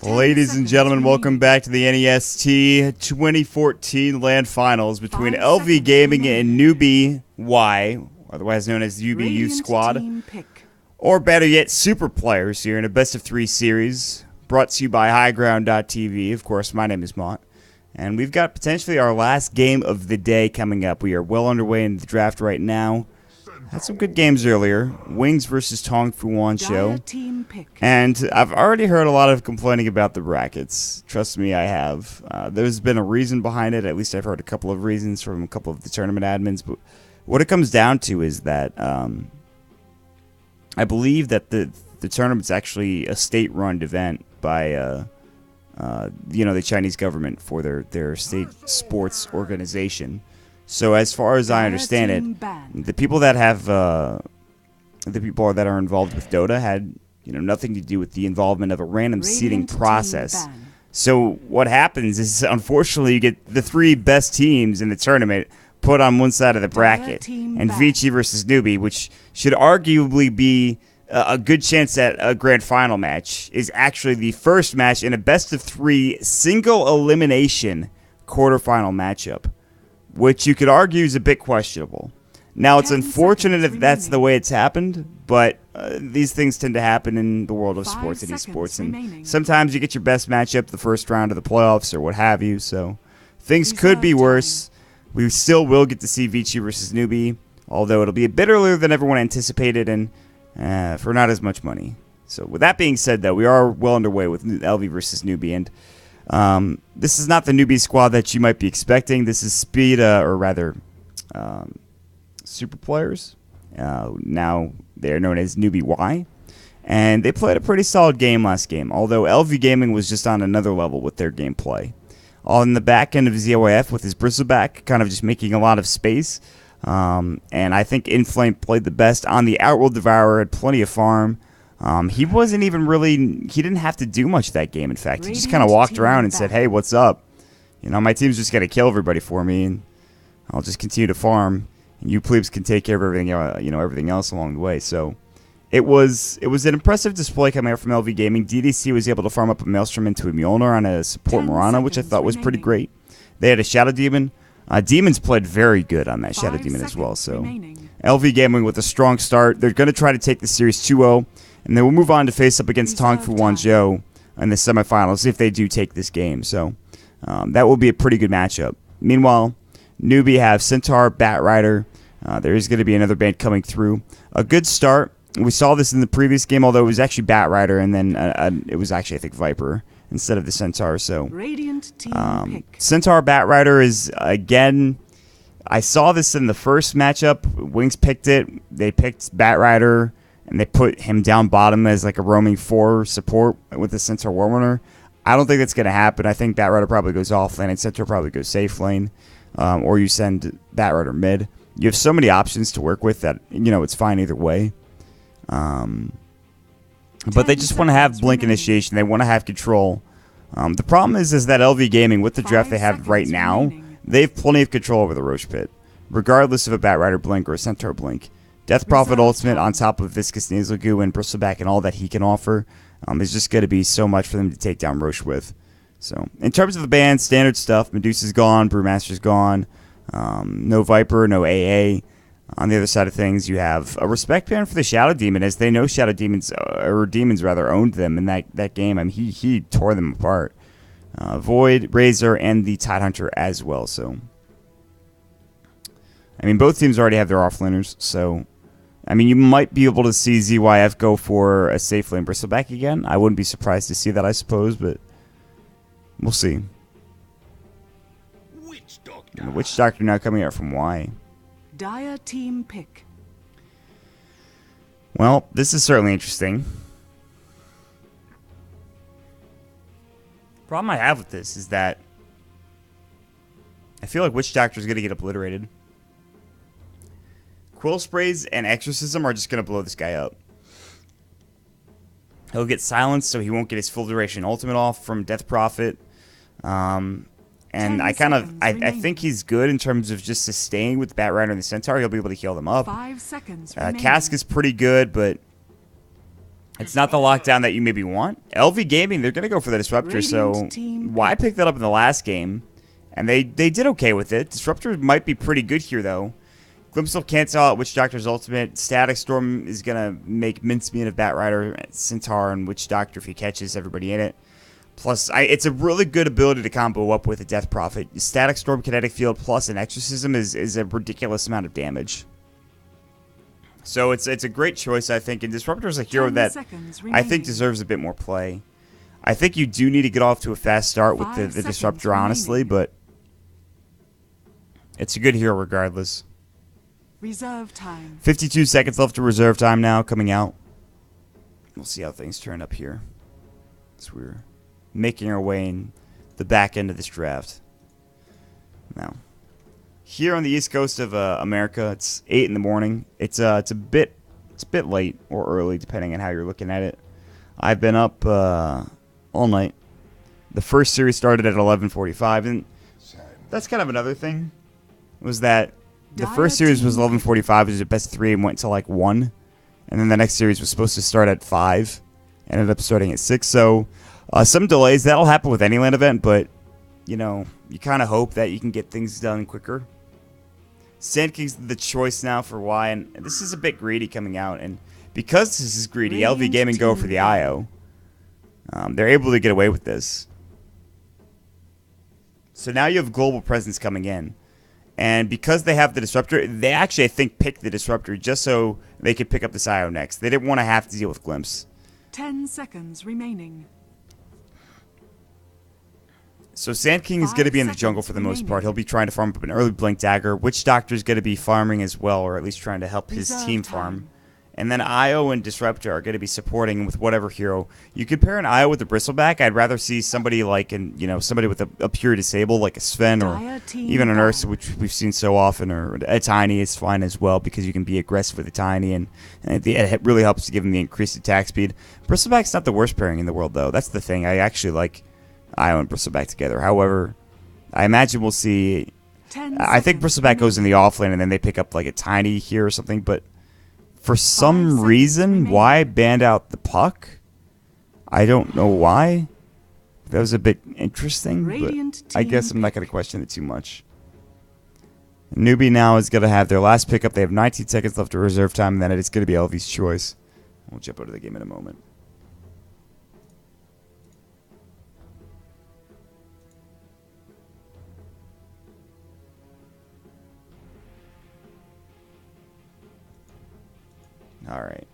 Ladies and gentlemen, welcome back to the NEST 2014 LAN Finals between LV Gaming and Newbee.Y, otherwise known as UBU Squad, or better yet, Super Players here in a best-of-3 series, brought to you by highground.tv. Of course, my name is Maut, and we've got potentially our last game of the day coming up. We are well underway in the draft right now. Had some good games earlier. Wings versus Tong Fu Wan show. And I've already heard a lot of complaining about the brackets. Trust me, I have. There's been a reason behind it. At least I've heard a couple of reasons from a couple of the tournament admins. But what it comes down to is that I believe that the tournament's actually a state-run event by the Chinese government for their state sports organization. So as far as I understand it, the people that have are involved with Dota had nothing to do with the involvement of a random seeding process. So what happens is, unfortunately, you get the 3 best teams in the tournament put on one side of the bracket, and Vici versus Newbee, which should arguably be a good chance at a grand final match, is actually the first match in a best-of-3 single elimination quarterfinal matchup, which you could argue is a bit questionable. Now, it's unfortunate if that's the way it's happened, but these things tend to happen in the world of sports and esports, and sometimes you get your best matchup the first round of the playoffs or what have you, so things could be worse. We still will get to see Vici versus Newbee, although it'll be a bit earlier than everyone anticipated and for not as much money. So with that being said, though, we are well underway with LV versus Newbee, and this is not the Newbee squad that you might be expecting. This is Super Players. Now they're known as Newbee.Y, and they played a pretty solid game last game, although LV Gaming was just on another level with their gameplay. On the back end of ZYF with his bristleback, kind of just making a lot of space, and I think Inflame played the best on the Outworld Devourer, had plenty of farm. He wasn't even really, he didn't have to do much that game, in fact. He just kind of walked around and said, hey, what's up? My team's just going to kill everybody for me, and I'll just continue to farm, and you plebes can take care of everything, everything else along the way. So it was an impressive display coming out from LV Gaming. DDC was able to farm up a Maelstrom into a Mjolnir on a support Mirana, which I thought was pretty great. They had a Shadow Demon. Demons played very good on that Shadow Demon as well. So LV Gaming with a strong start. They're going to try to take the series 2-0. And then we'll move on to face up against Tong Fu Wan in the semifinals if they do take this game. So that will be a pretty good matchup. Meanwhile, Newbee have Centaur, Bat Rider. There is going to be another band coming through. A good start. We saw this in the previous game, although it was actually Bat Rider, and then it was actually, I think, Viper instead of the Centaur. So Centaur, Bat Rider is, again, I saw this in the first matchup. Wings picked it. They picked Bat Rider, and they put him down bottom as like a roaming 4 support with the Centaur Warrunner. I don't think that's going to happen. I think Bat Rider probably goes off lane, and Centaur probably goes safe lane, or you send Bat Rider mid. You have so many options to work with that, it's fine either way. But they just want to have blink initiation. They want to have control. The problem is that LV Gaming, with the draft they have right now, they have plenty of control over the Roche Pit, regardless of a Bat Rider blink or a Centaur blink. Death Prophet Ultimate on top of Viscous Nasal Goo and Bristleback and all that he can offer is just going to be so much for them to take down Roche with. So, in terms of the band, standard stuff, Medusa's gone, Brewmaster's gone, no Viper, no AA. On the other side of things, you have a respect band for the Shadow Demon, as they know Shadow Demons, or Demons rather, owned them in that game. I mean, he tore them apart. Void, Razor, and the Tidehunter as well. So, I mean, both teams already have their offlaners, so I mean, you might be able to see ZYF go for a safe lane Bristleback again. I wouldn't be surprised to see that, I suppose, but we'll see. And the Witch Doctor now coming out from Y. Dire team pick. Well, this is certainly interesting. The problem I have with this is that I feel like Witch Doctor is going to get obliterated. Quill Sprays and Exorcism are just going to blow this guy up. He'll get silenced, so he won't get his full duration ultimate off from Death Prophet. And I think he's good in terms of just sustaining with the Bat Rider and the Centaur. He'll be able to heal them up. 5 seconds. Cask is pretty good, but It's not the lockdown that you maybe want. LV Gaming, they're going to go for the Disruptor, so Y picked that up in the last game, and they did okay with it. Disruptor might be pretty good here, though. Glimpse will cancel out Witch Doctor's ultimate. Static Storm is going to make mincemeat of Batrider, Centaur, and Witch Doctor if he catches everybody in it. Plus, it's a really good ability to combo up with a Death Prophet. Static Storm, Kinetic Field, plus an Exorcism is a ridiculous amount of damage. So it's a great choice, I think. And Disruptor is a hero that I think deserves a bit more play. I think you do need to get off to a fast start with the Disruptor, honestly, but it's a good hero regardless. Reserve time. 52 seconds left to reserve time now coming out. We'll see how things turn up here as we're making our way in the back end of this draft. Now, here on the East Coast of America, it's 8 in the morning. It's a bit late or early depending on how you're looking at it. I've been up all night. The first series started at 11:45, and that's kind of another thing. Was that the first series was 11:45, it was a best 3 and went to like 1, and then the next series was supposed to start at 5, ended up starting at 6. So some delays, that'll happen with any LAN event, but you know, you kind of hope that you can get things done quicker. Sand King's the choice now for Y, and this is a bit greedy coming out, and because this is greedy, LV Gaming go for the IO. They're able to get away with this. So now you have global presence coming in. And because they have the Disruptor, they actually, I think, picked the Disruptor just so they could pick up this IO next. They didn't want to have to deal with Glimpse. 10 seconds remaining. So Sand King is going to be in the jungle for the most part. He'll be trying to farm up an early Blink Dagger. Witch Doctor is going to be farming as well, or at least trying to help his team farm. And then IO and Disruptor are going to be supporting with whatever hero. You compare an IO with a Bristleback, I'd rather see somebody like somebody with a pure disable like a Sven or even an Ursa, which we've seen so often, or a Tiny is fine as well because you can be aggressive with a Tiny and it really helps to give him the increased attack speed. Bristleback's not the worst pairing in the world though. That's the thing. I actually like IO and Bristleback together. However, I imagine we'll see. I think Bristleback goes in the offlane and then they pick up like a Tiny here or something, but for some reason, why banned out the Puck? I don't know why. That was a bit interesting, but I guess I'm not going to question it too much. Newbie now is going to have their last pickup. They have 19 seconds left to reserve time, and then it's going to be LV's choice. We'll jump out of the game in a moment. All right.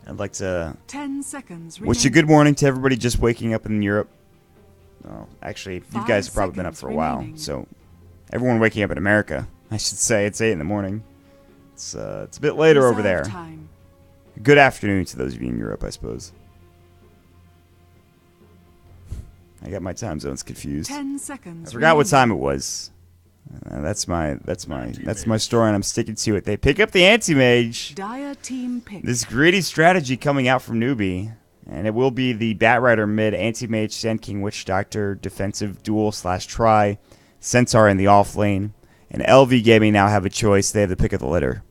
I'd like to 10 seconds wish a good morning to everybody just waking up in Europe. Oh, actually, you guys have probably been up for a while. So, everyone waking up in America, I should say. It's 8 in the morning. It's a bit later over there. Good afternoon to those of you in Europe, I suppose. I got my time zones confused. 10 seconds. I forgot what time it was. That's my story, and I'm sticking to it. They pick up the Anti-Mage. Dire team pick. This greedy strategy coming out from Newbie, and it will be the Batrider mid, Anti-Mage, Sand King, Witch Doctor, defensive duel / try, Centaur in the off lane, and LV Gaming now have a choice. They have the pick of the litter.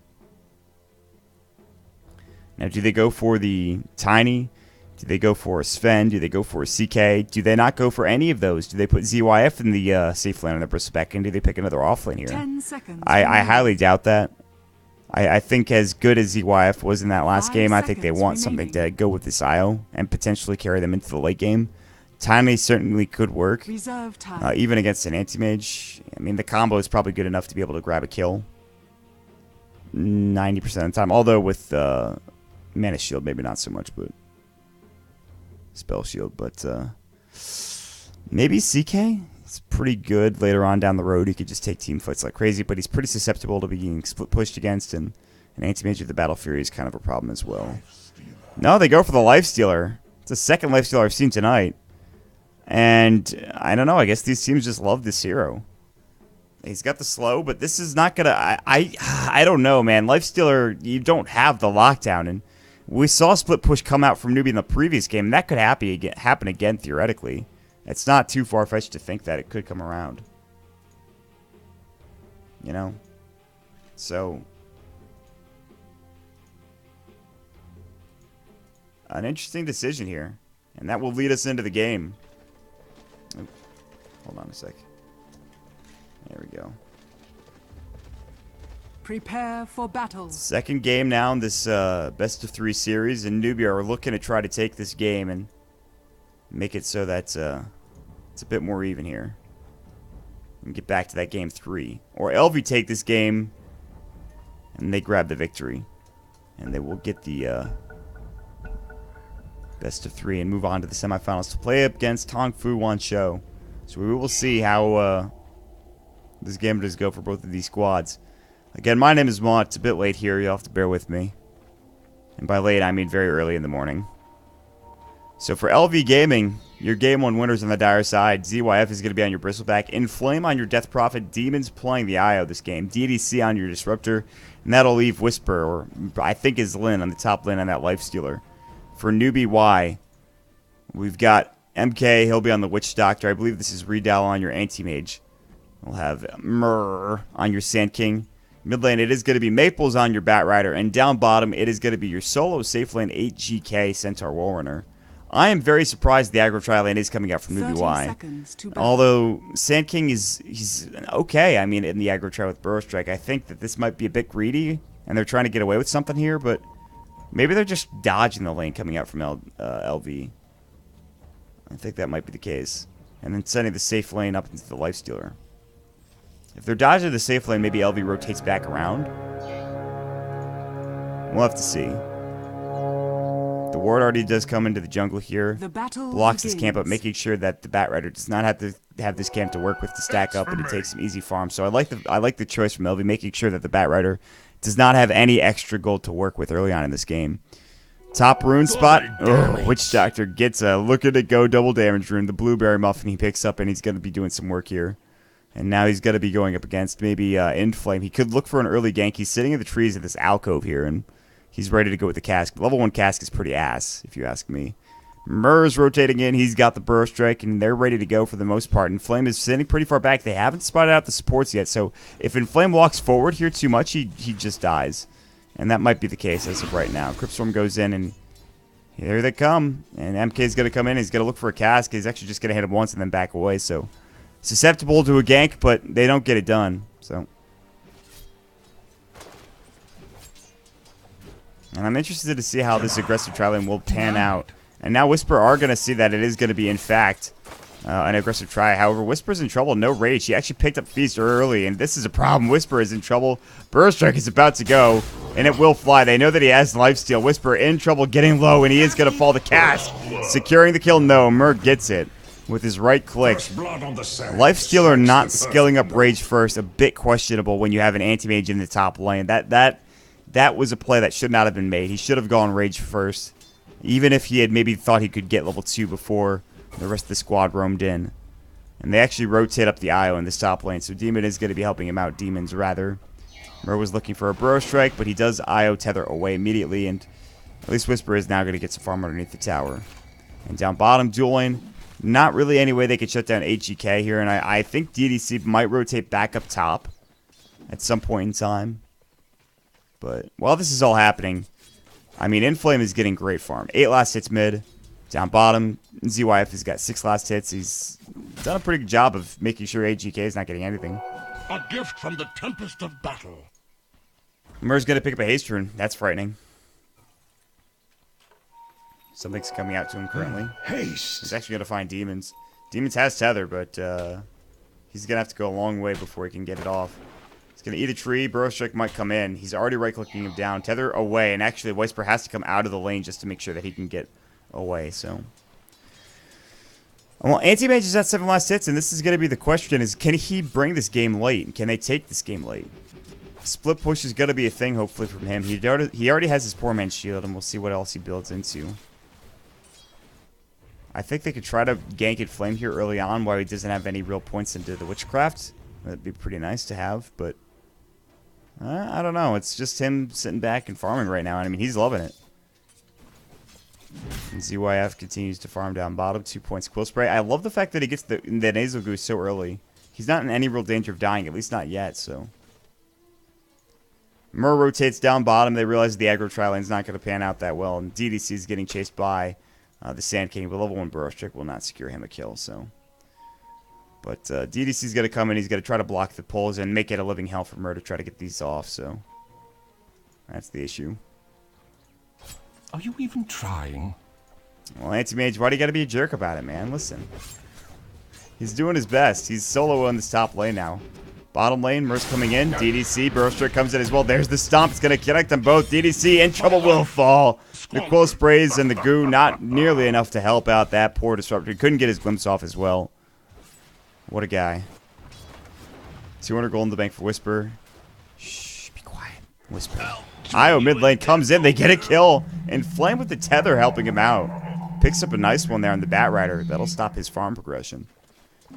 Now, do they go for the Tiny? Do they go for a Sven? Do they go for a CK? Do they not go for any of those? Do they put ZYF in the safe lane on the Bristleback? And do they pick another off lane here? 10 seconds. I highly doubt that. I think as good as ZYF was in that last game, I think they want something to go with this IO and potentially carry them into the late game. Tiny certainly could work, Reserve time. even against an Anti-Mage. I mean, the combo is probably good enough to be able to grab a kill 90% of the time. Although with Mana Shield, maybe not so much, but Spell Shield, but maybe CK. It's pretty good later on down the road. He could just take team fights like crazy, but he's pretty susceptible to being split pushed against, and an Anti-Mage with the Battle Fury is kind of a problem as well. No, they go for the Lifestealer. It's the second Lifestealer I've seen tonight, and I don't know. I guess these teams just love this hero. He's got the slow, but this is not gonna. I don't know, man. Lifestealer, you don't have the lockdown, and we saw split push come out from Newbie in the previous game. That could happen again, theoretically. It's not too far-fetched to think that it could come around. You know? So, an interesting decision here. And that will lead us into the game. Oop, hold on a sec. There we go. Prepare for battle. Second game now in this best of 3 series, and Newbee are looking to try to take this game and make it so that it's a bit more even here. And get back to that game 3. Or LV take this game and they grab the victory. And they will get the best of 3 and move on to the semifinals to play up against Tong Fu Wan Shou. So we will see how this game does go for both of these squads. Again, my name is Maut. It's a bit late here. You'll have to bear with me. And by late, I mean very early in the morning. So for LV Gaming, your Game 1 winners on the dire side. ZYF is going to be on your Bristleback. Inflame on your Death Prophet. Demons playing the IO this game. DDC on your Disruptor. And that'll leave Whisper, or I think is Lin, on the top lane on that Lifestealer. For Newbee.Y, we've got MK. He'll be on the Witch Doctor. I believe this is Redal on your Anti-Mage. We'll have Murr on your Sand King. Mid lane, it is going to be Maples on your Bat Rider. And down bottom, it is going to be your solo safe lane 8GK Centaur Warrunner. I am very surprised the aggro tri lane is coming out from Newbee.Y. Although Sand King he's okay. I mean, in the aggro tri with Burrow Strike, I think that this might be a bit greedy, and they're trying to get away with something here, but maybe they're just dodging the lane coming out from LV. I think that might be the case. And then sending the safe lane up into the Lifestealer. If they're dodging the safe lane, maybe LV rotates back around. We'll have to see. The ward already does come into the jungle here. The battle blocks begins. this camp up, making sure that the Bat Rider does not have to have this camp to work with to stack up and to take some easy farms. So I like the choice from LV, making sure that the Bat Rider does not have any extra gold to work with early on in this game. Top rune spot. Oh, Witch Doctor gets a look at it go double damage rune. The Blueberry Muffin he picks up, and he's going to be doing some work here. And now he's going to be going up against maybe Inflame. He could look for an early gank. He's sitting in the trees in this alcove here, and he's ready to go with the cask. Level 1 cask is pretty ass, if you ask me. Murr's rotating in. He's got the Burrow Strike, and they're ready to go for the most part. Inflame is sitting pretty far back. They haven't spotted out the supports yet, so if Inflame walks forward here too much, he just dies. And that might be the case as of right now. Cryptstorm goes in, and here they come. And MK's going to come in. He's going to look for a cask. He's actually just going to hit him once and then back away, so susceptible to a gank, but they don't get it done. So, and I'm interested to see how this aggressive tri-lane will pan out. And now Whisper are going to see that it is going to be, in fact, an aggressive try. However, Whisper's in trouble. No rage. He actually picked up Feast early, and this is a problem. Whisper is in trouble. Burrow Strike is about to go, and it will fly. They know that he has lifesteal. Whisper in trouble, getting low, and he is going to fall the cask. Securing the kill. No, Mer gets it with his right click. Lifestealer not skilling up Rage first, a bit questionable when you have an anti-mage in the top lane. That was a play that should not have been made. He should have gone Rage first, even if he had maybe thought he could get level 2 before the rest of the squad roamed in. And they actually rotate up the IO in this top lane, so Demon is going to be helping him out. Demons, rather. Mer was looking for a Burrow Strike, but he does IO tether away immediately, and at least Whisper is now going to get some farm underneath the tower. And down bottom, dual lane. Not really any way they could shut down HGK here, and I think DDC might rotate back up top at some point in time. But while this is all happening, I mean, Inflame is getting great farm. 8 last hits mid. Down bottom, ZYF has got 6 last hits. He's done a pretty good job of making sure HGK is not getting anything. A gift from the tempest of battle. Mer's going to pick up a haste rune. That's frightening. Something's coming out to him currently. Haste. He's actually going to find Demons. Demons has Tether, but he's going to have to go a long way before he can get it off. He's going to eat a tree. Burrow Strike might come in. He's already right-clicking him down. Tether away, and actually Whisper has to come out of the lane just to make sure that he can get away, so. Well, Anti-Mage is at 7 last hits, and this is going to be the question, is can he bring this game late? Can they take this game late? Split push is going to be a thing, hopefully, from him. He already has his poor man's shield, and we'll see what else he builds into. I think they could try to gank it Flame here early on while he doesn't have any real points into the Witchcraft. That'd be pretty nice to have, but I don't know. It's just him sitting back and farming right now, and I mean, he's loving it. And ZYF continues to farm down bottom. 2 points Quill Spray. I love the fact that he gets the Nasal Goose so early. He's not in any real danger of dying, at least not yet, so. Mur rotates down bottom. They realize the aggro tri-lane's not going to pan out that well, and DDC is getting chased by the Sand King, but level 1 Burrow Strike will not secure him a kill, so. But DDC's going to come in. He's going to try to block the pulls and make it a living hell for Mur to try to get these off, so. That's the issue. Are you even trying? Well, Anti-Mage, why do you got to be a jerk about it, man? Listen. He's doing his best. He's solo on this top lane now. Bottom lane, Mur's coming in. DDC, Burrow Strike comes in as well. There's the stomp. It's going to connect them both. DDC in trouble, will fall. The quill sprays and the goo not nearly enough to help out that poor disruptor. He couldn't get his glimpse off as well. What a guy. 200 gold in the bank for Whisper. Shh, be quiet. Whisper. Io mid lane comes in. They get a kill. And Flame with the tether helping him out. Picks up a nice one there on the Bat Rider. That'll stop his farm progression.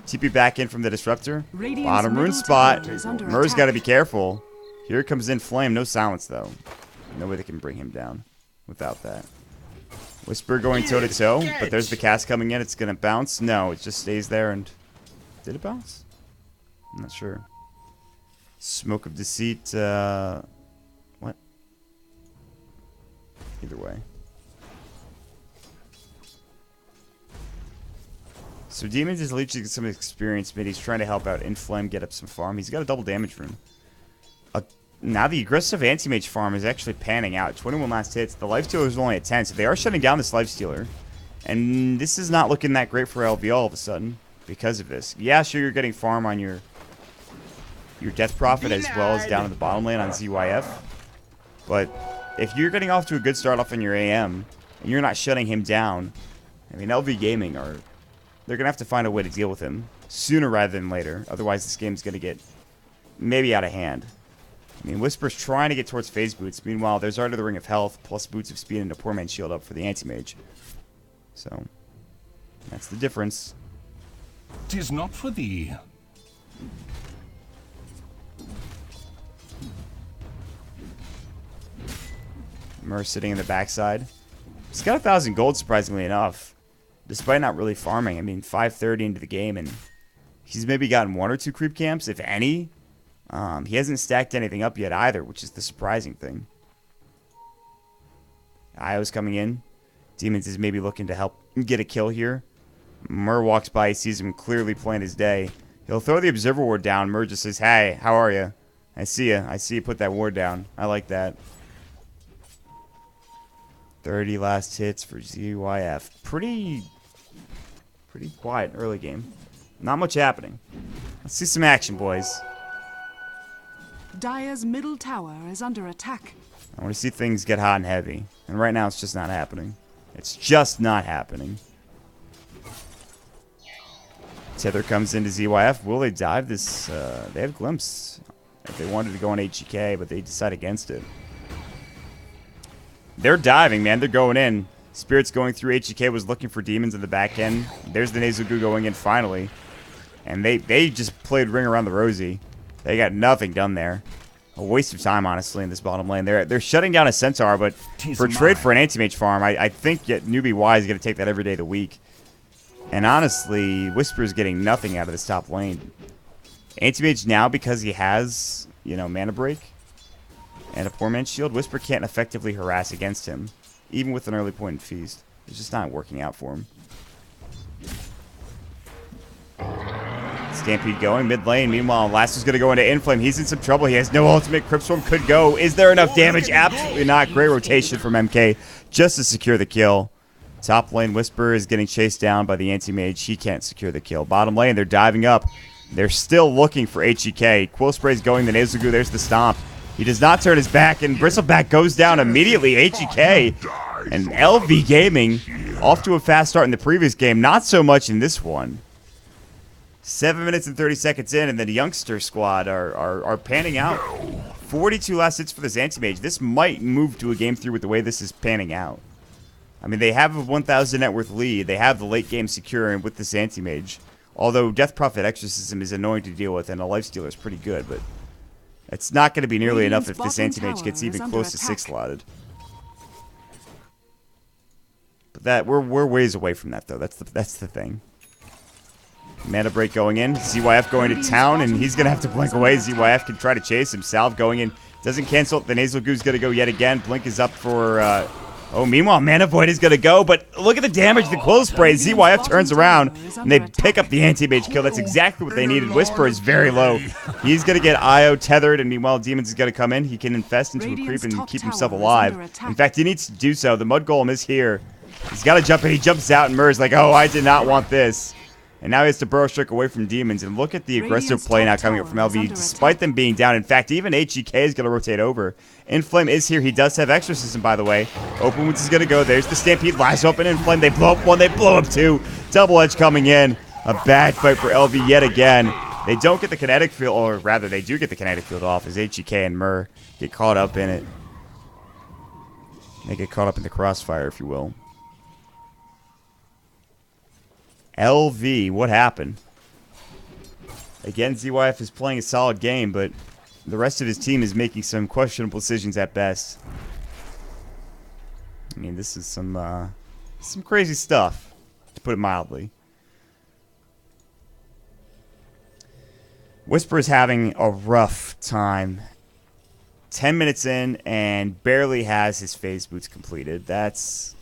TP back in from the disruptor. Bottom rune spot. Mur's got to be careful. Here comes in Flame. No silence, though. No way they can bring him down without that. Whisper going toe-to-toe, but there's the cast coming in. It's going to bounce. No, it just stays there and... Did it bounce? I'm not sure. Smoke of Deceit. What? Either way. So Demons is leeching some experience mid. He's trying to help out Inflame, get up some farm. He's got a double damage rune. Now the aggressive anti-mage farm is actually panning out. 21 last hits. The lifestealer is only at 10, so they are shutting down this lifestealer. And this is not looking that great for LV all of a sudden because of this. Yeah, sure, you're getting farm on your Death Prophet as well as down in the bottom lane on ZYF. But if you're getting off to a good start off in your AM and you're not shutting him down, I mean, LV Gaming they're going to have to find a way to deal with him sooner rather than later. Otherwise, this game's going to get maybe out of hand. I mean, Whisper's trying to get towards phase boots. Meanwhile, there's Art of the Ring of Health plus Boots of Speed and a Poor Man's Shield up for the Anti-Mage. So, that's the difference. 'Tis not for thee. Mur sitting in the backside. He's got 1,000 gold, surprisingly enough. Despite not really farming. I mean, 5:30 into the game, and he's maybe gotten 1 or 2 creep camps, if any. He hasn't stacked anything up yet either, which is the surprising thing. Io's coming in. Demons is maybe looking to help get a kill here. Mur walks by, he sees him clearly playing his day. He'll throw the Observer Ward down. Mur just says, hey, how are you? I see you. I see you put that ward down. I like that. 30 last hits for ZYF. Pretty quiet early game. Not much happening. Let's see some action, boys. Dire's middle tower is under attack. I want to see things get hot and heavy. And right now, it's just not happening. It's just not happening. Tether comes into ZYF. Will they dive this? They have Glimpse. If they wanted to go on HGK, but they decide against it. They're diving, man. They're going in. Spirit's going through. HGK was looking for demons in the back end. There's the Nasal Goo going in finally. And they just played Ring Around the Rosie. They got nothing done there. A waste of time, honestly, in this bottom lane. They're shutting down a Centaur, but for a trade for an Anti-Mage farm, I think Newbee.Y is going to take that every day of the week. And honestly, Whisper's getting nothing out of this top lane. Anti-Mage now, because he has, Mana Break and a Poor Man's Shield, Whisper can't effectively harass against him, even with an early point in Feast. It's just not working out for him. Stampede going mid lane. Meanwhile, Lasto's going to go into Inflame. He's in some trouble. He has no ultimate. Cryptstorm could go. Is there enough damage? Absolutely not. Great rotation from MK just to secure the kill. Top lane, Whisper is getting chased down by the Anti-Mage. He can't secure the kill. Bottom lane, they're diving up. They're still looking for HEK. Quill Spray's going. The Nasal Goo, there's the stomp. He does not turn his back, and Bristleback goes down immediately. HEK and LV Gaming off to a fast start in the previous game. Not so much in this one. 7 minutes and 30 seconds in, and the Youngster squad are panning out. 42 last hits for this Anti-Mage. This might move to a game 3 with the way this is panning out. I mean, they have a 1,000 net worth lead. They have the late game secure with this Anti-Mage. Although Death Prophet Exorcism is annoying to deal with, and a Lifestealer is pretty good, but it's not going to be nearly enough if this Anti-Mage gets even close to 6 slotted. But we're ways away from that, though. That's the thing. Mana Break going in. ZYF going to town, and he's going to have to blink away. ZYF can try to chase him. Salve going in. Doesn't cancel. The Nasal Goo's going to go yet again. Blink is up for... meanwhile, Mana Void is going to go, but look at the damage, the Close Spray. ZYF turns around, and they pick up the anti-mage kill. That's exactly what they needed. Whisper is very low. He's going to get IO tethered, and meanwhile, Demons is going to come in. He can infest into a creep and keep himself alive. In fact, he needs to do so. The Mud Golem is here. He's got to jump in. He jumps out, and Murr's like, oh, I did not want this. And now he has to Burrow Strike away from Demons. And look at the aggressive play now coming up from LV, despite them being down. In fact, even HGK is going to rotate over. Inflame is here. He does have Exorcism, by the way. Open Wounds is going to go. There's the Stampede. Last open Inflame. They blow up one. They blow up two. Double Edge coming in. A bad fight for LV yet again. They don't get the kinetic field, or rather, they do get the kinetic field off as HGK and Mur get caught up in it. They get caught up in the crossfire, if you will. LV, what happened? Again, ZYF is playing a solid game, but the rest of his team is making some questionable decisions at best. I mean, this is some crazy stuff, to put it mildly. Whisper is having a rough time. 10 minutes in and barely has his phase boots completed. This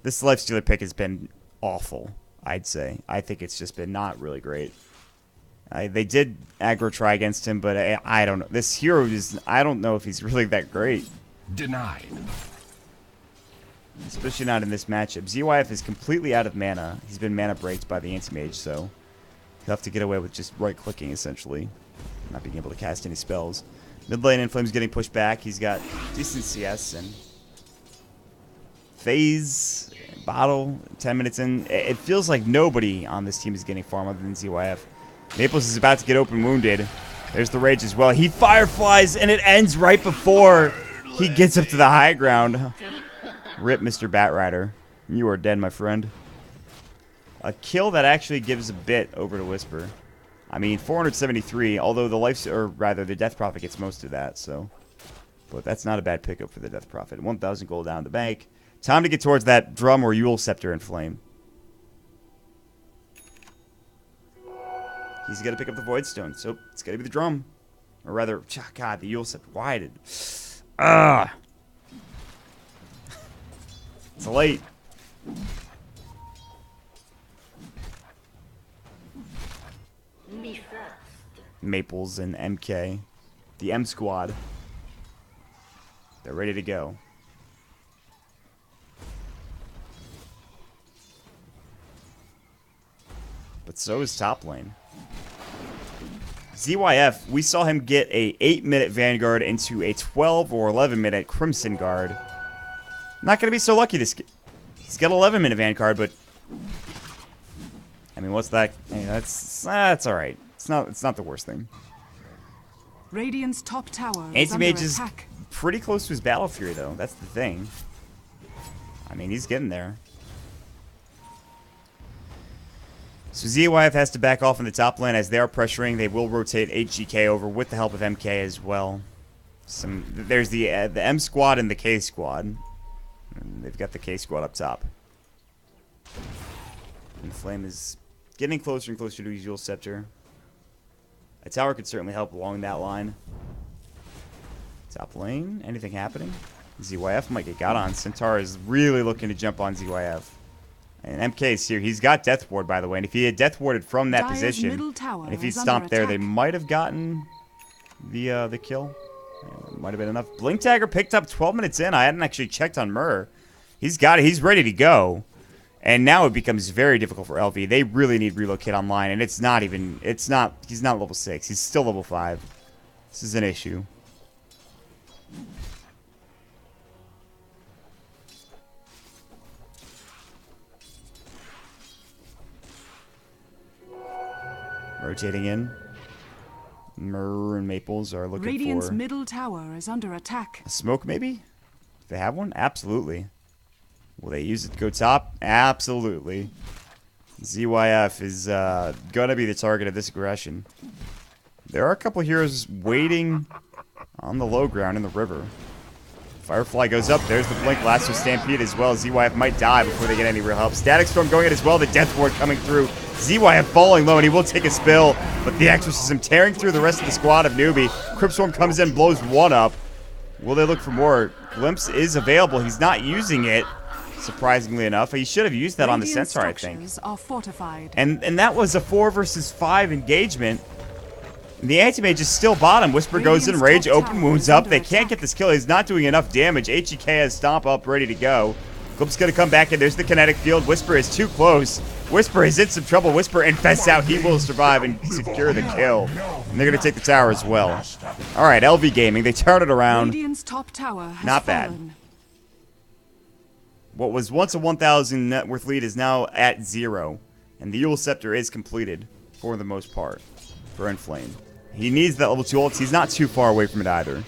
Lifestealer pick has been awful, I'd say. I think it's just been not really great. They did aggro try against him, but I don't know. This hero I don't know if he's really that great. Denied. Especially not in this matchup. ZYF is completely out of mana. He's been mana braked by the anti-mage, so he'll have to get away with just right-clicking, essentially. Not being able to cast any spells. Mid lane Inflame's getting pushed back. He's got decent CS and phase, bottle, 10 minutes in. It feels like nobody on this team is getting farm other than ZYF. Maples is about to get open wounded. There's the rage as well. He fireflies, and it ends right before he gets up to the high ground. Rip, Mr. Batrider. You are dead, my friend. A kill that actually gives a bit over to Whisper. I mean, 473, although the Death Prophet gets most of that, so. But that's not a bad pickup for the Death Prophet. 1,000 gold down the bank. Time to get towards that drum or Yule Scepter and Flame. He's got to pick up the Void Stone, so it's got to be the drum. Or rather, God, the Yule Scepter. Why did... It's late. Maples and MK. The M Squad. They're ready to go. But so is top lane. ZYF, we saw him get a 8-minute Vanguard into a 12 or 11-minute Crimson Guard. Not going to be so lucky this game. He's got 11-minute Vanguard, but I mean, what's that? Hey, that's all right. It's not the worst thing. Radiant's top tower is under Anti-Mage is attack. pretty close to his Battle Fury, though. That's the thing. I mean, he's getting there. So ZYF has to back off in the top lane as they are pressuring. They will rotate HGK over with the help of MK as well. There's the M Squad and the K Squad. And they've got the K Squad up top. And Flame is getting closer and closer to his Yule Scepter. A tower could certainly help along that line. Top lane, anything happening? ZYF might get got on. Centaur is really looking to jump on ZYF. And MK is here. He's got Death Ward, by the way. And if he had Death Warded from that position, and if he'd stomped there, they might have gotten the kill. Yeah, might have been enough. Blink Dagger picked up 12 minutes in. I hadn't actually checked on Mur. He's got it. He's ready to go. And now it becomes very difficult for LV. They really need Relocate online, and he's not level 6. He's still level 5. This is an issue. Rotating in. Mur and Maples are looking Radiant's for... middle tower is under attack. A smoke, maybe? If they have one? Absolutely. Will they use it to go top? Absolutely. ZYF is going to be the target of this aggression. There are a couple heroes waiting on the low ground in the river. Firefly goes up. There's the Blink. Lasso Stampede as well. ZYF might die before they get any real help. Static Storm going in as well. The Death Ward coming through. ZYF falling low, and he will take a spill. But the Exorcism tearing through the rest of the squad of Newbee. Crypt Storm comes in, blows one up. Will they look for more? Glimpse is available. He's not using it, surprisingly enough. He should have used that on the Radiant Centaur, I think. structures are fortified. And that was a 4 versus 5 engagement. The Anti-Mage is still bottom. Whisper goes in rage, open wounds up. They can't get this kill. He's not doing enough damage. HEK has Stomp up, ready to go. Glimpse going to come back in. There's the kinetic field. Whisper is too close. Whisper is in some trouble. Whisper infests out. He will survive and secure the kill. And they're going to take the tower as well. All right, LV Gaming. They turned it around. Radiant's top tower has Not bad. fallen. What was once a 1,000 net worth lead is now at 0. And the Eul Scepter is completed for the most part for Inflame. He needs that level 2 ults. He's not too far away from it either.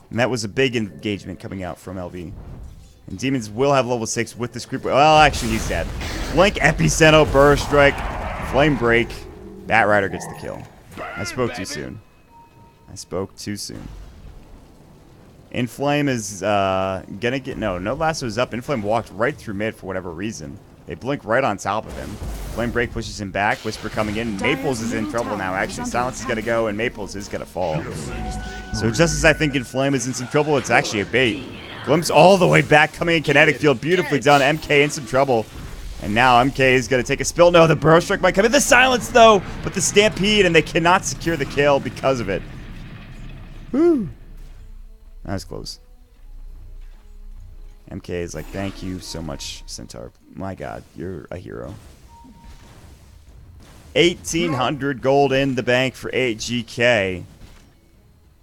And that was a big engagement coming out from LV. And Demons will have level 6 with this creep. Well, actually, he's dead. Blink, Epicenter, Burst Strike, Flame Break. Bat Rider gets the kill. I spoke too soon. I spoke too soon. Inflame is gonna get... No lasso is up. Inflame walked right through mid for whatever reason. They blink right on top of him. Flame Break pushes him back. Whisper coming in. Maples is in trouble now, actually. Silence is going to go, and Maples is going to fall. So just as I think Inflame is in some trouble, it's actually a bait. Glimpse all the way back, coming in kinetic field. Beautifully done. MK in some trouble. And now MK is going to take a spill. No, the Burrow Strike might come in. The Silence, though, but the Stampede, and they cannot secure the kill because of it. Woo. That was close. MK is like, thank you so much, Centaur. My god, you're a hero. 1,800 gold in the bank for 8GK.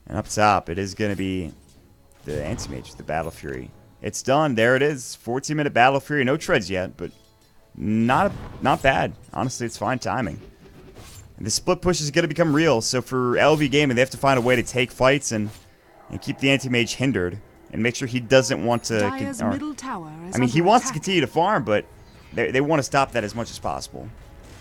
And up top, it is going to be the Anti-Mage, the Battle Fury. It's done. There it is. 14-minute Battle Fury. No treads yet, but not bad. Honestly, it's fine timing. And the split push is going to become real. So for LV Gaming, they have to find a way to take fights and keep the Anti-Mage hindered. And make sure he doesn't want to... I mean, he wants to continue to farm, but they want to stop that as much as possible.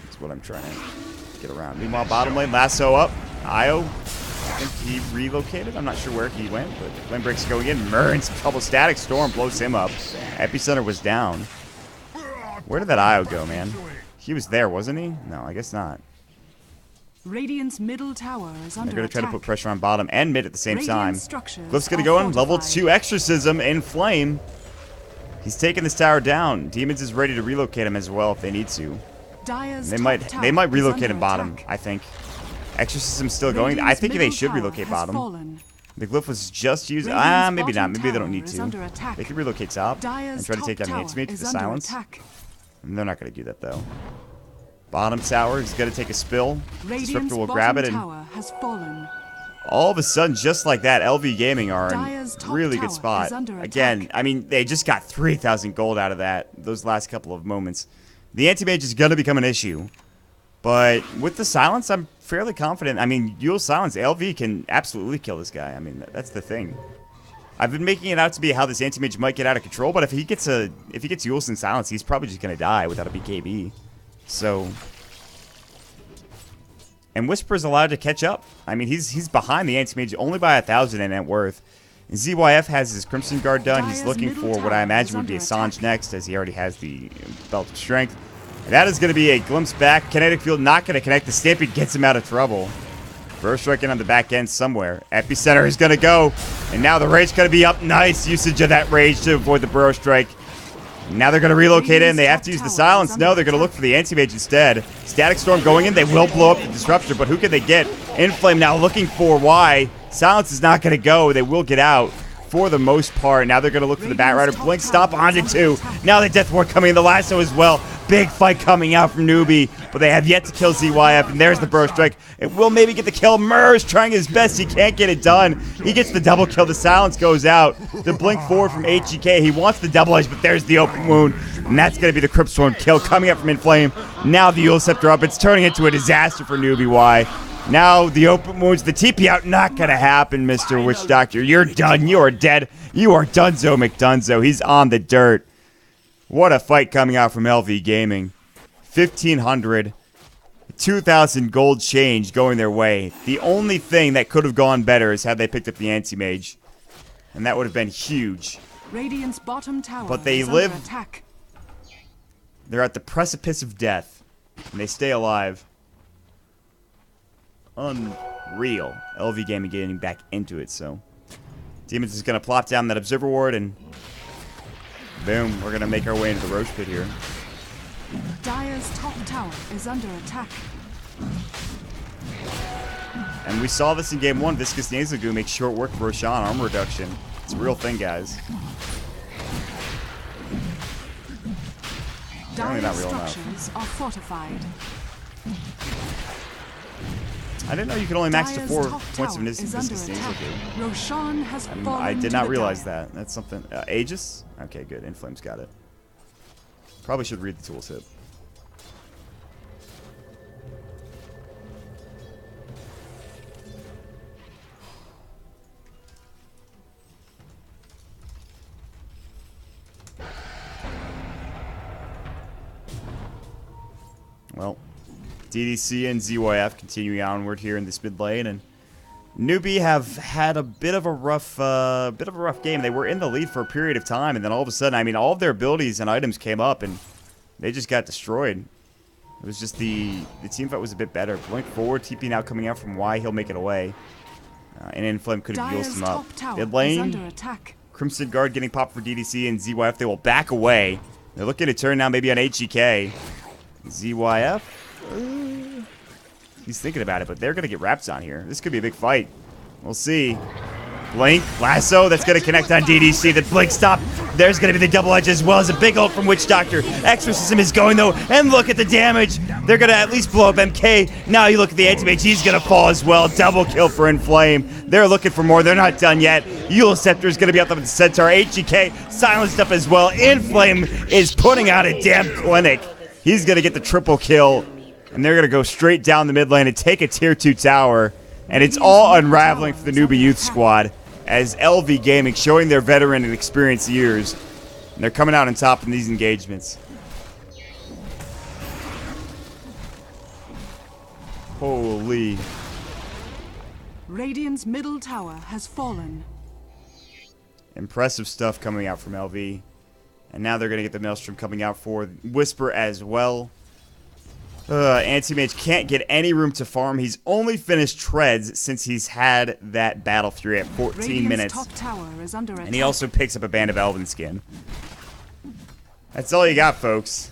That's what I'm trying to get around. Meanwhile, bottom lane, lasso up. Io, I think he relocated. I'm not sure where he went, but Flame Break's going in. Murr in some trouble. Static Storm blows him up. Epicenter was down. Where did that Io go, man? He was there, wasn't he? No, I guess not. Radiant's middle tower is under They're going to try to attack. put pressure on bottom and mid at the same time. Structures Glyph's going to are go in. Level fortified. 2 Exorcism in Flame. He's taking this tower down. Demons is ready to relocate him as well if they need to. Dyer's They top might tower relocate is him under bottom, attack. I think. Exorcism's still going. I Radiant's think they middle should tower relocate has bottom. fallen. The glyph was just used. Radiant's Maybe not. bottom Maybe they don't tower need is to. under attack. They could relocate top Dyer's and try to top take down the tower Anti-Mage with is the under silence. attack. And they're not going to do that, though. Bottom tower is going to take a spill. Radiant's Disruptor will bottom grab it, and tower has fallen. all of a sudden, just like that, LV Gaming are in Dyer's a top really tower good spot. is under Again, attack. I mean, they just got 3,000 gold out of those last couple of moments. The Anti-Mage is going to become an issue. But with the silence, I'm fairly confident. I mean, Eul silence, LV can absolutely kill this guy. I mean, that's the thing. I've been making it out to be how this Anti-Mage might get out of control, but if he gets Eul's in silence, he's probably just going to die without a BKB. So... And Whisper's allowed to catch up. I mean, he's behind the Anti-Mage only by 1,000 in net worth. And ZYF has his Crimson Guard done. He's Dyer's looking middle for what tower I is imagine would be a under Sange attack. next, as he already has the Belt of Strength. And that is going to be a glimpse back. Kinetic Field not going to connect. The Stampede gets him out of trouble. Burst striking on the back end somewhere. Epicenter is going to go. And now the Rage going to be up. Nice usage of that Rage to avoid the Burrow Strike. Now they're going to relocate in. They have to use the silence. No, they're going to look for the Anti-Mage instead. Static Storm going in. They will blow up the Disruptor, but who can they get? Inflame now looking for Y. Silence is not going to go. They will get out for the most part. Now they're going to look for the Bat Rider. Blink stop onto 2. Now the Death Ward coming in. The lasso as well. Big fight coming out from Newbee, but they have yet to kill ZYF, and there's the Burrow Strike. It will maybe get the kill. Murr's trying his best. He can't get it done. He gets the double kill. The silence goes out. The blink forward from HGK. He wants the double edge, but there's the open wound, and that's going to be the Crypt Swarm kill coming up from Inflame. Now the Eul Scepter up. It's turning into a disaster for Newbee.Y. Now the open wounds, the TP out, not going to happen, Mr. Witch Doctor. You're done. You are dead. You are Dunzo McDunzo. He's on the dirt. What a fight coming out from LV Gaming. 1,500, 2,000 gold change going their way. The only thing that could have gone better is had they picked up the Anti-Mage. And that would have been huge. Radiant's bottom tower But they is live- under attack. They're at the precipice of death. And they stay alive. Unreal. LV Gaming getting back into it, so... Demons is going to plop down that Observer Ward, and boom, we're going to make our way into the Roach Pit here. Dire's top tower is under attack. And we saw this in Game 1. Viscous Nasal Goo makes short work of Roshan armor reduction. It's a real thing, guys. Apparently not real structures are fortified. I didn't know you could only max to Dire's 4 top points of tower Viscous is Nasal under Goo. attack. Roshan has fallen I did to not the realize dire. that. That's something. Aegis? Okay, good. Inflame's got it. Probably should read the tooltip. Well, DDC and ZYF continuing onward here in this mid lane, and Newbee have had a bit of a rough game. They were in the lead for a period of time, and then all of a sudden, I mean, all of their abilities and items came up, and they just got destroyed. It was just the team fight was a bit better. Blink forward, TP now coming out from Y, he'll make it away, and Inflame could have healed him up. Mid lane, Crimson Guard getting popped for DDC and ZYF. They will back away. They're looking to turn now maybe on HEK. ZYF. He's thinking about it, but they're going to get wrapped on here. This could be a big fight. We'll see. Blink, lasso, that's going to connect on DDC. The blink stop. There's going to be the double edge as well as a big ult from Witch Doctor. Exorcism is going though, and look at the damage. They're going to at least blow up MK. Now you look at the anti-mage, he's going to fall as well. Double kill for Inflame. They're looking for more. They're not done yet. Eul Scepter is going to be out there with the Centaur. HEK silenced up as well. Inflame is putting out a damn clinic. He's going to get the triple kill, and they're going to go straight down the mid lane and take a tier 2 tower. And it's all unraveling for the Newbee Youth Squad as LV Gaming showing their veteran and experienced years. And they're coming out on top in these engagements. Holy. Radiant's middle tower has fallen. Impressive stuff coming out from LV. And now they're going to get the Maelstrom coming out for Whisper as well. Anti-Mage can't get any room to farm. He's only finished Treads since he's had that Battle Fury at 14 Radiant's minutes. top tower is under attack. And he also picks up a Band of Elven skin. That's all you got, folks.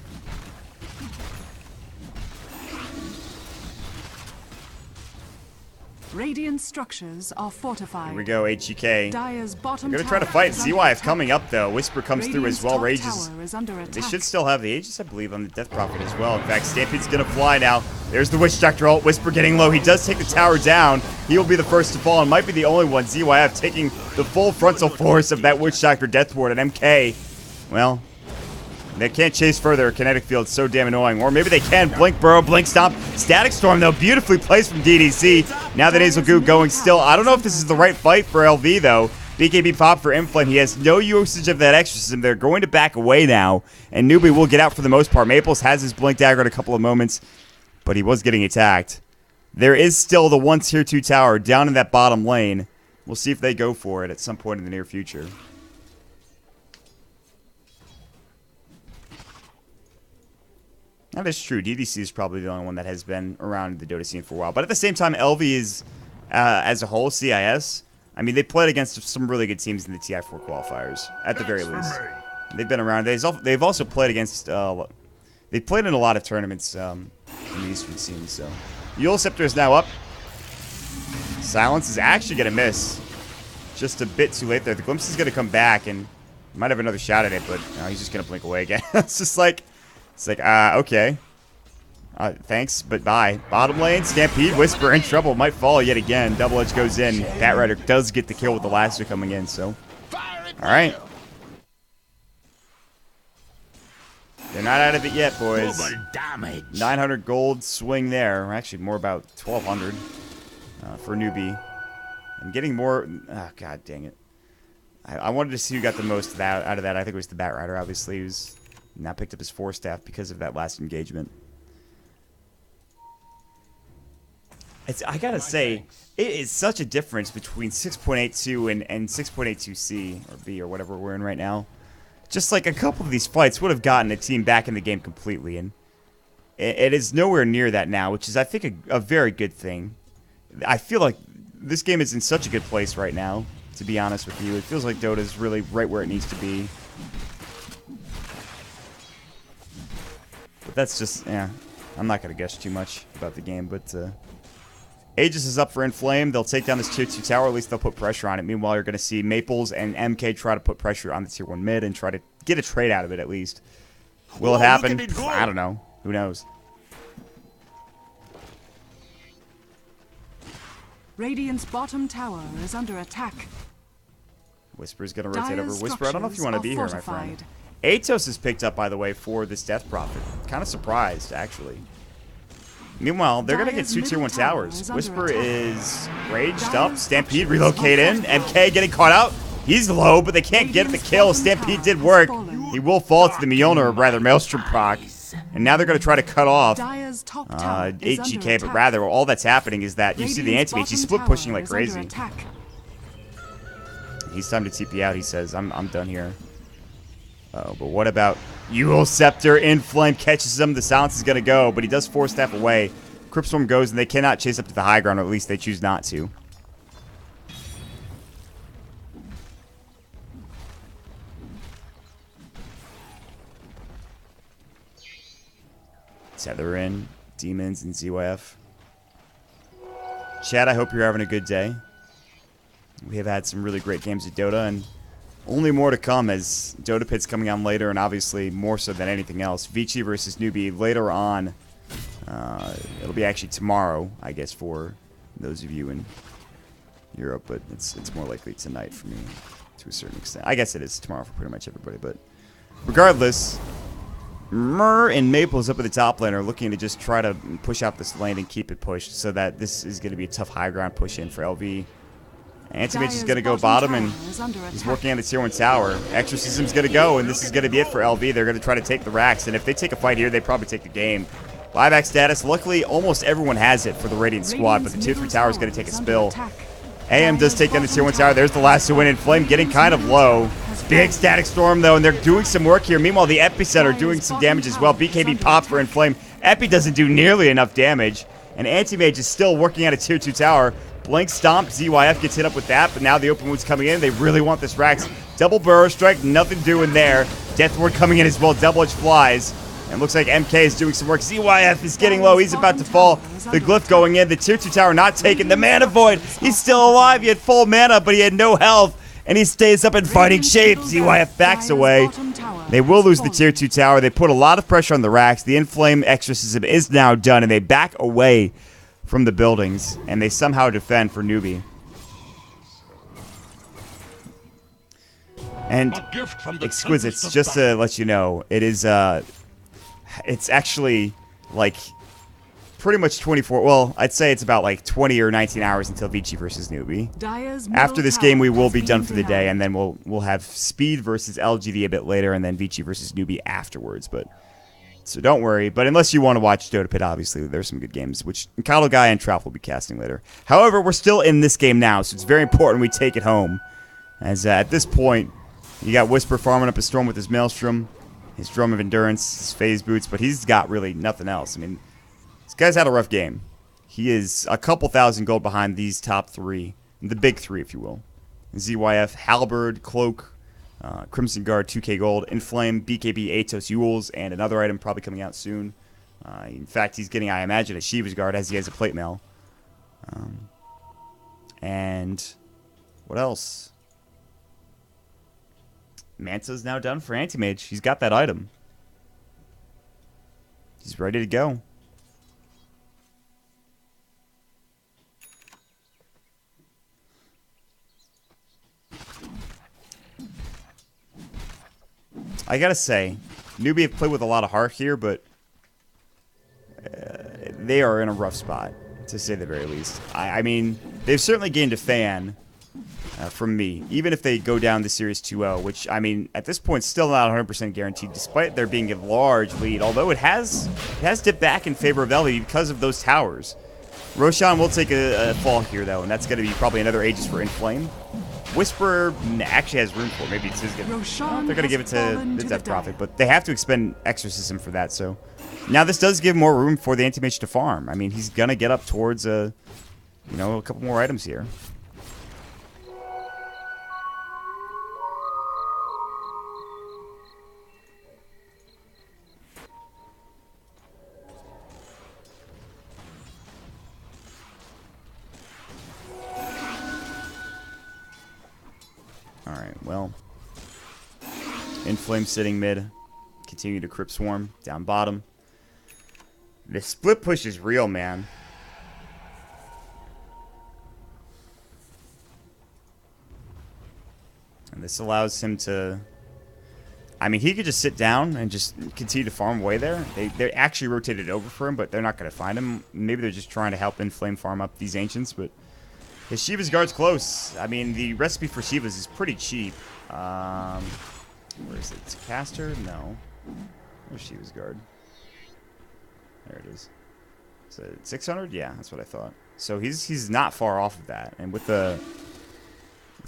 Radiant structures are fortified. Here we go, HEK. Dire's bottom They're going to try to fight. ZY is coming up, though. Whisper comes through as well. Radiant's Rages. top tower is under They attack. should still have the Aegis, I believe, on the Death Prophet as well. In fact, Stampede's going to fly now. There's the Witch Doctor ult. Whisper getting low. He does take the tower down. He will be the first to fall and might be the only one. ZYF taking the full frontal force of that Witch Doctor Death Ward. And MK, well, they can't chase further. Kinetic Field's so damn annoying. Or maybe they can. Blink Burrow, Blink Stomp. Static Storm, though, beautifully placed from DDC. Now the Nasal Goo going still. I don't know if this is the right fight for LV, though. BKB pop for Inflame. He has no usage of that Exorcism. They're going to back away now. And Newbee will get out for the most part. Maples has his Blink Dagger in a couple of moments, but he was getting attacked. There is still the 1 tier 2 tower down in that bottom lane. We'll see if they go for it at some point in the near future. That is true. DDC is probably the only one that has been around the Dota scene for a while. But at the same time, LV is, as a whole, CIS. I mean, they played against some really good teams in the TI4 qualifiers, at the very least. They've been around. They've also played against, they've played in a lot of tournaments in the Eastern scene, so. Eul Scepter is now up. Silence is actually going to miss. Just a bit too late there. The Glimpse is going to come back, and might have another shot at it, but no, he's just going to blink away again. It's just like... It's like, okay. Thanks, but bye. Bottom lane, Stampede, Whisper in trouble. Might fall yet again. Double Edge goes in. Bat Rider does get the kill with the lasso coming in, so. Alright. They're not out of it yet, boys. 900 gold swing there. Or actually, more about 1,200 for Newbee. And getting more... Oh, god dang it. I wanted to see who got the most out of that. I think it was the Bat Rider, obviously, who's... Now picked up his 4 staff because of that last engagement. I gotta say, it is such a difference between 6.82 and 6.82C, or B, or whatever we're in right now. Just like a couple of these fights would have gotten a team back in the game completely, and it is nowhere near that now, which is, I think, a very good thing. I feel like this game is in such a good place right now to be honest with you. It feels like Dota's really right where it needs to be. But that's just, yeah. I'm not going to guess too much about the game, but Aegis is up for Inflame. They'll take down this tier 2 tower. At least they'll put pressure on it. Meanwhile, you're going to see Maples and MK try to put pressure on the tier 1 mid and try to get a trade out of it at least. Will it happen? I don't know. Who knows? Radiant's bottom tower is under attack. Whisper's going to rotate over. Dire's Whisper, I don't know if you want to be here, my friend. fortified. Atos is picked up, by the way, for this Death Prophet. Kind of surprised, actually. Meanwhile, they're going to get two tier 1 towers. Whisper is raged up. Stampede relocate in. MK getting caught out. He's low, but they can't get the kill. Stampede did work. He will fall to the Mjolnir, or rather Maelstrom proc. And now they're going to try to cut off 8GK, but rather all that's happening is that you see the anti-mage. He's split pushing like crazy. He's time to TP out, he says. I'm done here. Oh, but what about Yule Scepter? Inflame catches him. The silence is going to go, but he does 4-step away. Cryptstorm goes, and they cannot chase up to the high ground, or at least they choose not to. Tether in, Demons, and ZYF. Chad, I hope you're having a good day. We have had some really great games of Dota, and only more to come as Dota Pit's coming on later, and obviously more so than anything else. Vici versus Newbee later on. It'll be actually tomorrow, I guess, for those of you in Europe, but it's more likely tonight for me to a certain extent. I guess it is tomorrow for pretty much everybody, but regardless, Myrrh and Maples up at the top lane are looking to just try to push out this lane and keep it pushed so that this is going to be a tough high ground push in for LV. Anti-Mage is going to go bottom, and he's working on the tier 1 tower. Exorcism's going to go, and this is going to be it for LV. They're going to try to take the racks, and if they take a fight here, they probably take the game. Buyback status. Luckily, almost everyone has it for the Radiant squad, but the tier 3 tower is going to take a spill. AM does take down the tier 1 tower. There's the last to win, and Flame getting kind of low. Big static storm, though, and they're doing some work here. Meanwhile, the Epicenter doing some damage as well. BKB pop for Inflame. Epi doesn't do nearly enough damage, and Anti-Mage is still working at a tier 2 tower. Blink Stomp, ZYF gets hit up with that, but now the open wound's coming in. They really want this Rax. Double Burrow Strike, nothing doing there. Death Ward coming in as well, Double Edge flies. And looks like MK is doing some work. ZYF is getting low, he's about to fall. The Glyph going in, the tier 2 tower not taken. The Mana Void, he's still alive, he had full mana, but he had no health. And he stays up in fighting shape. ZYF backs away. They will lose the tier 2 tower. They put a lot of pressure on the Rax. The Inflame Exorcism is now done, and they back away from the buildings, and they somehow defend for Newbee. And Exquisites, just to let you know, it is it's actually like pretty much 24, well, I'd say it's about like 20 or 19 hours until Vici versus Newbee. After this game, we will be done for the day, and then we'll have Speed versus LGD a bit later, and then Vici versus Newbee afterwards, but so don't worry. But unless you want to watch Dota Pit, obviously, there's some good games, which Mikado Guy and Trout will be casting later. However, we're still in this game now, so it's very important we take it home. As at this point, you got Whisper farming up a storm with his Maelstrom, his Drum of Endurance, his Phase Boots, but he's got really nothing else. I mean, this guy's had a rough game. He is a couple thousand gold behind these top 3, the big 3, if you will. ZYF, Halberd, Cloak, Crimson Guard, 2k gold, Inflame, BKB, Atos, Yules, and another item probably coming out soon. In fact, he's getting, I imagine, a Shiva's Guard as he has a plate mail. And what else? Manta's now done for Anti-Mage. He's got that item. He's ready to go. I gotta say, Newbee have played with a lot of heart here, but they are in a rough spot, to say the very least. I mean, they've certainly gained a fan from me, even if they go down the series 2-0, which, I mean, at this point, still not 100% guaranteed, despite there being a large lead, although it has dipped back in favor of LV because of those towers. Roshan will take a fall here, though, and that's going to be probably another Aegis for Inflame. Whisper actually has room for it. Maybe it's his gift. They're going to give it to the Death Prophet, but they have to expend Exorcism for that, so... Now this does give more room for the Anti-Mage to farm. I mean, he's going to get up towards, a couple more items here. Alright, well. Inflame sitting mid. Continue to Crypt Swarm. Down bottom. The split push is real, man. And this allows him to... I mean, he could just sit down and just continue to farm away there. They actually rotated over for him, but they're not going to find him. Maybe they're just trying to help Inflame farm up these Ancients, but his Shiva's Guard's close. I mean, the recipe for Shiva's is pretty cheap. Where is it? It's Caster? No. Where's Shiva's Guard? There it is. Is it 600? Yeah, that's what I thought. So he's not far off of that. And with an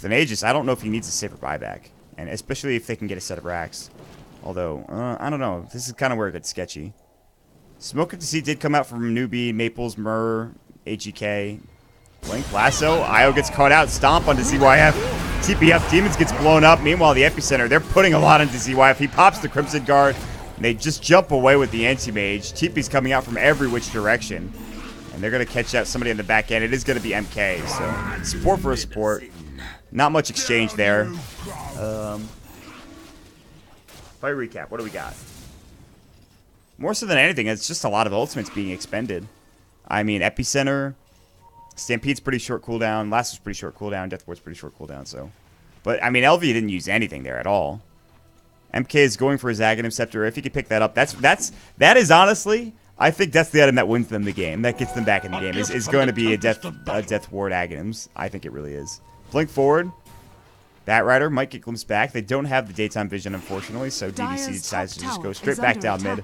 Aegis, I don't know if he needs a safer buyback. And especially if they can get a set of racks. Although, I don't know. This is kind of where it gets sketchy. Smoke and Deceit did come out from Newbee, Maples, Myrrh, AGK. Blink, Lasso. Io gets caught out. Stomp onto ZYF. TPF Demons gets blown up. Meanwhile, the Epicenter, they're putting a lot into ZYF. He pops the Crimson Guard. And they just jump away with the Anti-Mage. TP's coming out from every which direction. And they're going to catch out somebody in the back end. It is going to be MK. So, support for a support. Not much exchange there. Fight recap. What do we got? More so than anything, it's just a lot of ultimates being expended. I mean, Epicenter, Stampede's pretty short cooldown, Lasso's pretty short cooldown, Deathward's pretty short cooldown, so. But, I mean, LV didn't use anything there at all. MK is going for his Aghanim Scepter. If he could pick that up, that is honestly, I think that's the item that wins them the game. That gets them back in the game. Is going to be a Death Ward Aghanims. I think it really is. Blink forward. Bat Rider might get glimpsed back. They don't have the daytime vision, unfortunately, so DDC decides to just go straight back down mid.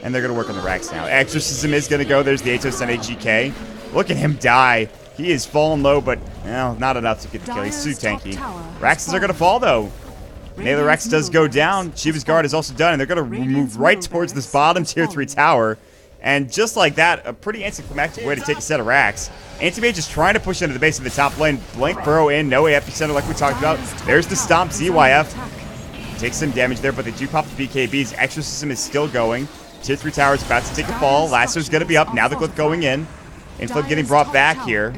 And they're going to work on the racks now. Exorcism is going to go. There's the Atos on AGK. Look at him die. He is falling low, but not enough to get the kill. He's too tanky. Raxes are going to fall, though. Naylor Rex does go down. Shiva's Guard is also done, and they're going to move right towards this bottom tier 3 tower. And just like that, a pretty anticlimactic way to take a set of racks. Anti-Mage is trying to push into the base of the top lane. Blink Burrow in, no Epicenter like we talked about. There's the Stomp, ZYF. Takes some damage there, but they do pop the BKBs. Exorcism is still going. Tier 3 tower is about to take a fall. Lasso's going to be up. Now the clip going in. Inflip getting brought back here.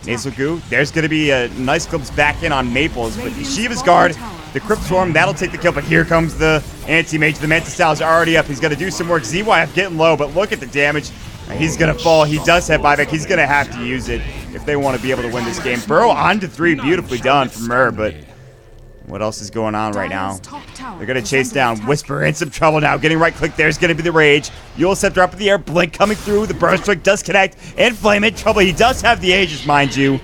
Nasal Goo. There's going to be a nice clips back in on Maples, but Shiva's Guard, the Crypt Swarm, that'll take the kill, but here comes the Anti-Mage. The Manta Style's already up. He's going to do some work. ZYF getting low, but look at the damage. He's going to fall. He does have buyback. He's going to have to use it if they want to be able to win this game. Burrow onto 3. Beautifully done from Myrrh, but what else is going on right now? They're going to chase down. Whisper in some trouble now. Getting right click there is going to be the Rage. Eul Scepter up in the air. Blink coming through. The Burst Strike does connect. Inflame in trouble. He does have the Aegis, mind you.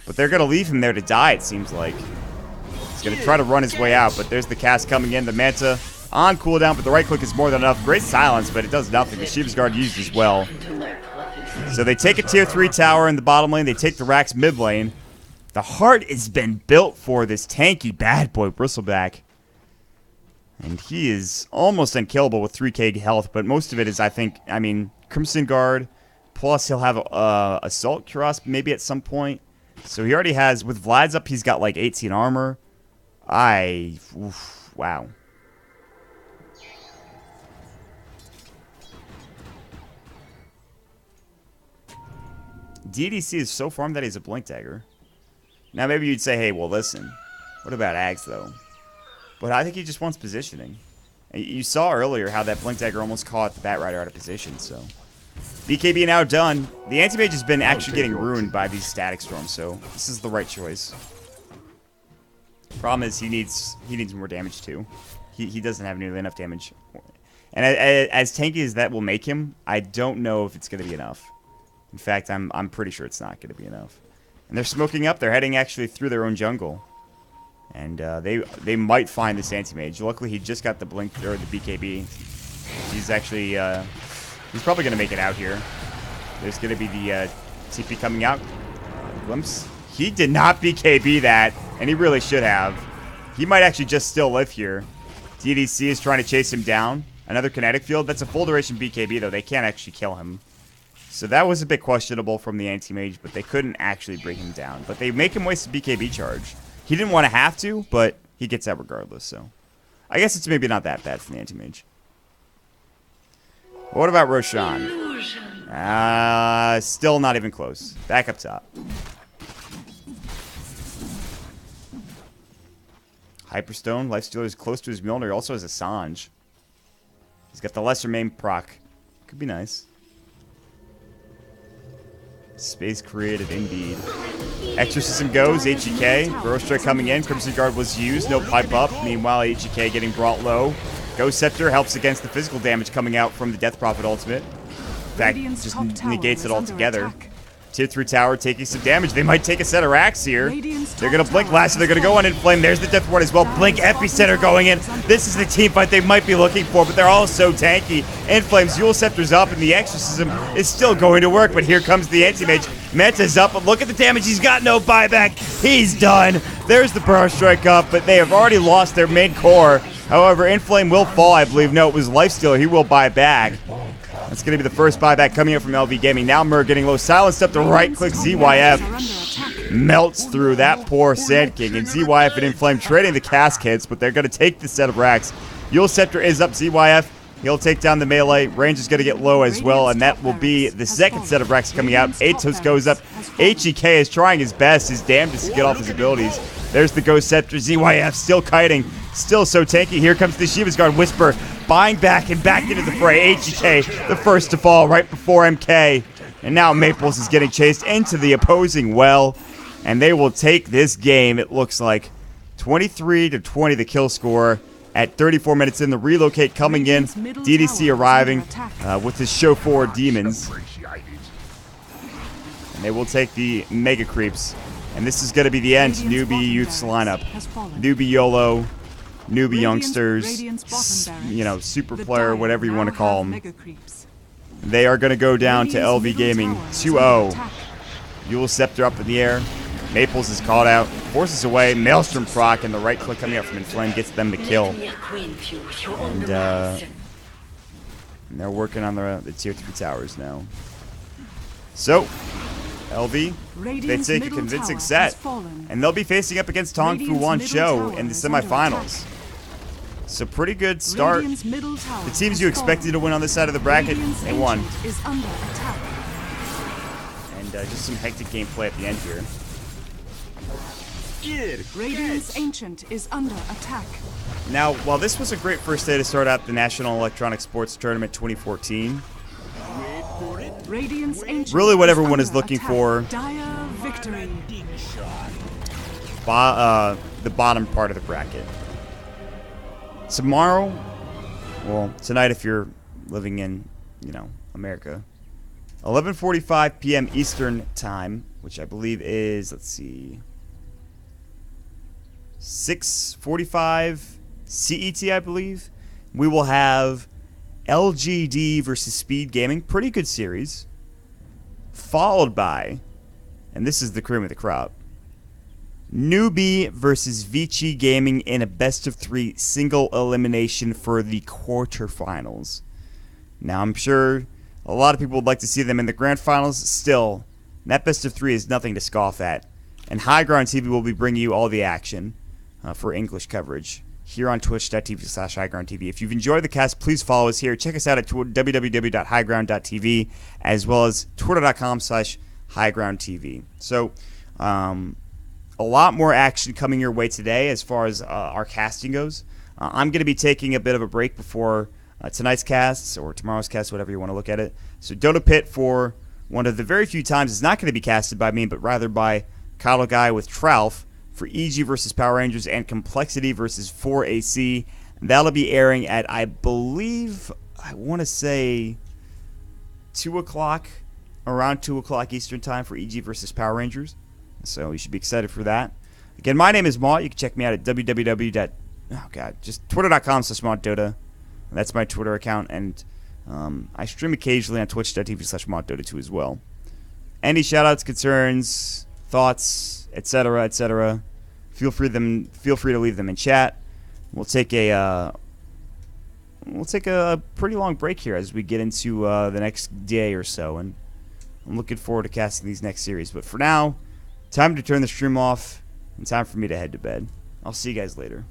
But they're going to leave him there to die, it seems like. He's going to try to run his way out, but there's the cast coming in. The Manta on cooldown, but the right click is more than enough. Great silence, but it does nothing. The Shiva's Guard used as well. So they take a tier 3 tower in the bottom lane. They take the racks mid lane. The heart has been built for this tanky bad boy Bristleback. And he is almost unkillable with 3k health, but most of it is, I mean, Crimson Guard, plus he'll have Assault Cuirass maybe at some point. So he already has, with Vlad's up, he's got like 18 armor. Wow. DDC is so farmed that he's a Blink Dagger. Now, maybe you'd say, hey, well, listen. What about Ags, though? But I think he just wants positioning. You saw earlier how that Blink Dagger almost caught the Bat Rider out of position, so. BKB now done. The Anti-Mage has been actually getting ruined by these Static Storms, so this is the right choice. Problem is, he needs more damage, too. He doesn't have nearly enough damage. And as tanky as that will make him, I don't know if it's going to be enough. In fact, I'm pretty sure it's not going to be enough. And they're smoking up. They're heading actually through their own jungle. And they might find this Anti-Mage. Luckily, he just got the Blink, or the BKB. He's actually, he's probably going to make it out here. There's going to be the TP coming out. Glimpse. He did not BKB that, and he really should have. He might actually just still live here. DDC is trying to chase him down. Another kinetic field. That's a full duration BKB, though. They can't actually kill him. So that was a bit questionable from the Anti-Mage, but they couldn't actually bring him down. But they make him waste a BKB charge. He didn't want to have to, but he gets out regardless, so. I guess it's maybe not that bad for the Anti-Mage. What about Roshan? Still not even close. Back up top. Hyperstone. Lifestealer is close to his Mjolnir. He also has a Sanj. He's got the lesser main proc. Could be nice. Space creative indeed. Exorcism goes. HEK. Burrow Strike coming in. Crimson Guard was used. No pipe up. Meanwhile, HEK getting brought low. Ghost Scepter helps against the physical damage coming out from the Death Prophet ultimate. In fact, just negates it altogether. Tier 3 tower taking some damage. They might take a set of racks here. They're going to blink last, and they're going to go on Inflame. There's the Death Ward as well. Blink Epicenter going in. This is the team fight they might be looking for, but they're all so tanky. Inflame's Eul Scepter's up, and the Exorcism is still going to work, but here comes the Anti-Mage. Meta's up, but look at the damage. He's got no buyback. He's done. There's the Burrow Strike up, but they have already lost their main core. However, Inflame will fall, I believe. No, it was Lifestealer. He will buy back. That's going to be the first buyback coming in from LV Gaming. Now Murr getting low. Silenced up to right-click. ZYF melts through that poor Sand King. And ZYF and Inflame trading the cast hits, but they're going to take the set of racks. Eul Scepter is up. ZYF, he'll take down the melee. Range is going to get low as well, and that will be the second set of racks coming out. Atos goes up. HEK is trying his best, his damnedest to get off his abilities. There's the Ghost Scepter. ZYF still kiting. Still so tanky. Here comes the Shiva's Guard. Whisper buying back and back into the fray. HEK, the first to fall right before MK. And now Maples is getting chased into the opposing well. And they will take this game, it looks like. 23-20 the kill score at 34 minutes in. The relocate coming in. DDC arriving with his show 4 demons. And they will take the Mega Creeps. And this is going to be the end. Newbie Youth's lineup. Newbie YOLO. Newbie youngsters, you know, super player, whatever you want to call them. They are going to go down to LV Gaming 2-0. Eul Scepter up in the air. Maples is caught out. Forces away. Maelstrom proc, and the right click coming out from Inflame gets them the kill. And they're working on the tier 3 towers now. So, LV, they take a convincing set, and they'll be facing up against Tong Fu Wan Cho in the semifinals. So pretty good start. The teams you expected to win on this side of the bracket, they won. And just some hectic gameplay at the end here. Radiant's Ancient is under attack. Now, while this was a great first day to start out the National Electronic Sports Tournament 2014, really what everyone is looking for, the bottom part of the bracket. Tomorrow, well, tonight if you're living in, you know, America, 11:45 p.m. Eastern Time, which I believe is, let's see, 6:45 CET, I believe. We will have LGD versus Speed Gaming, pretty good series, followed by, and this is the cream of the crop, Newbie versus Vici Gaming in a best-of-3 single elimination for the quarterfinals. Now, I'm sure a lot of people would like to see them in the grand finals. Still, that best-of-3 is nothing to scoff at. And High Ground TV will be bringing you all the action for English coverage here on twitch.tv/highgroundtv. If you've enjoyed the cast, please follow us here. Check us out at www.highground.tv as well as twitter.com/highgroundtv. So, a lot more action coming your way today as far as our casting goes. I'm going to be taking a bit of a break before tonight's casts or tomorrow's cast, whatever you want to look at it. So Dota Pit, for one of the very few times, is not going to be casted by me, but rather by Kyle Guy with Tralf for EG versus Power Rangers and Complexity versus 4AC. That'll be airing at, I believe, I want to say 2 o'clock, around 2 o'clock Eastern Time for EG versus Power Rangers. So you should be excited for that. Again, my name is Maut. You can check me out at twitter.com/MautDota. That's my Twitter account, and I stream occasionally on twitch.tv/MautDota2 as well. Any shoutouts, concerns, thoughts, etc., etc., feel free to leave them in chat. We'll take a pretty long break here as we get into the next day or so, and I'm looking forward to casting these next series. But for now, time to turn the stream off, and time for me to head to bed. I'll see you guys later.